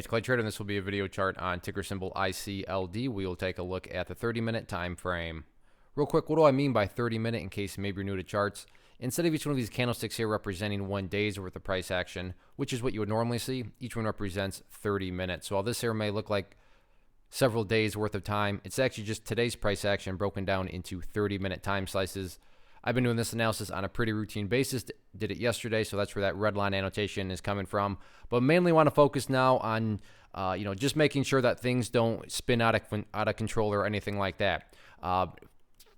It's Clay Trader, and this will be a video chart on ticker symbol ICLD. We will take a look at the 30-minute time frame. Real quick, what do I mean by 30-minute in case maybe you're new to charts? Instead of each one of these candlesticks here representing 1 day's worth of price action, which is what you would normally see, each one represents 30 minutes. So while this here may look like several days worth of time, it's actually just today's price action broken down into 30-minute time slices. I've been doing this analysis on a pretty routine basis. Did it yesterday, so that's where that red line annotation is coming from. But mainly want to focus now on, just making sure that things don't spin out of control or anything like that.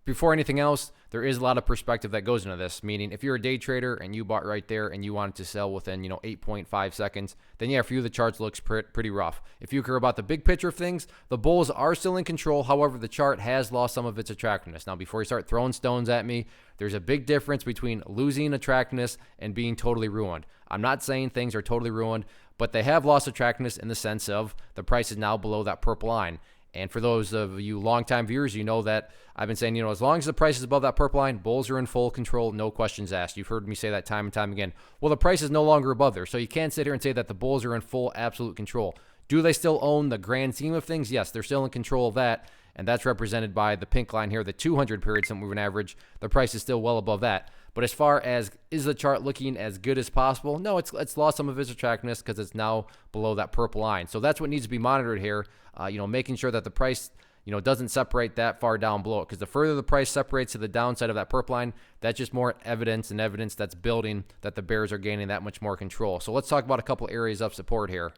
Before anything else, there is a lot of perspective that goes into this, meaning if you're a day trader and you bought right there and you wanted to sell within 8.5 seconds, then yeah, for you the chart looks pretty rough. If you care about the big picture of things, the bulls are still in control. However, the chart has lost some of its attractiveness. Now, before you start throwing stones at me, there's a big difference between losing attractiveness and being totally ruined. I'm not saying things are totally ruined, but they have lost attractiveness in the sense of the price is now below that purple line. And for those of you longtime viewers, you know that I've been saying, as long as the price is above that purple line, bulls are in full control, no questions asked. You've heard me say that time and time again. Well, the price is no longer above there, so you can't sit here and say that the bulls are in full absolute control. Do they still own the grand scheme of things? Yes, they're still in control of that, and that's represented by the pink line here, the 200 period simple moving average. The price is still well above that. But as far as is the chart looking as good as possible? No, it's lost some of its attractiveness because it's now below that purple line. So that's what needs to be monitored here. Making sure that the price, doesn't separate that far down below it. Because the further the price separates to the downside of that purple line, that's just more evidence that's building that the bears are gaining that much more control. So let's talk about a couple areas of support here.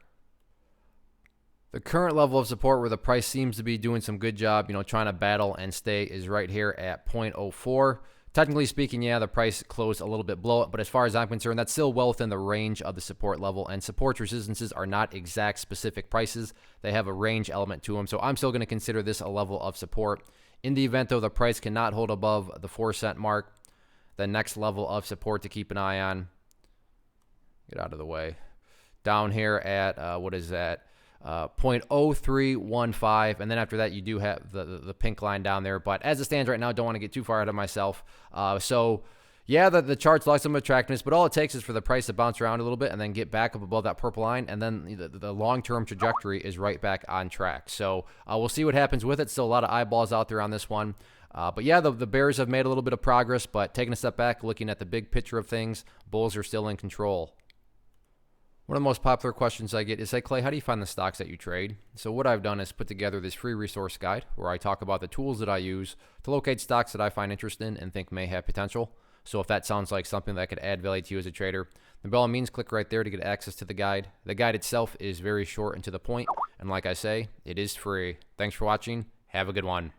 The current level of support where the price seems to be doing some good job, trying to battle and stay is right here at 0.04. Technically speaking, yeah, the price closed a little bit below it, but as far as I'm concerned, that's still well within the range of the support level, and support resistances are not exact specific prices. They have a range element to them, so I'm still going to consider this a level of support. In the event, though, the price cannot hold above the 4-cent mark, the next level of support to keep an eye on, get out of the way, down here at, what is that? 0.0315, and then after that you do have the pink line down there. But as it stands right now, don't want to get too far ahead of myself. So yeah, the chart's lost some attractiveness, but all it takes is for the price to bounce around a little bit and then get back up above that purple line, and then the long-term trajectory is right back on track. So we'll see what happens with it. Still a lot of eyeballs out there on this one. But yeah, the bears have made a little bit of progress, but taking a step back, looking at the big picture of things, bulls are still in control. One of the most popular questions I get is, hey Clay, how do you find the stocks that you trade? So what I've done is put together this free resource guide where I talk about the tools that I use to locate stocks that I find interesting and think may have potential. So if that sounds like something that could add value to you as a trader, then by all means click right there to get access to the guide. The guide itself is very short and to the point, and like I say, it is free. Thanks for watching. Have a good one.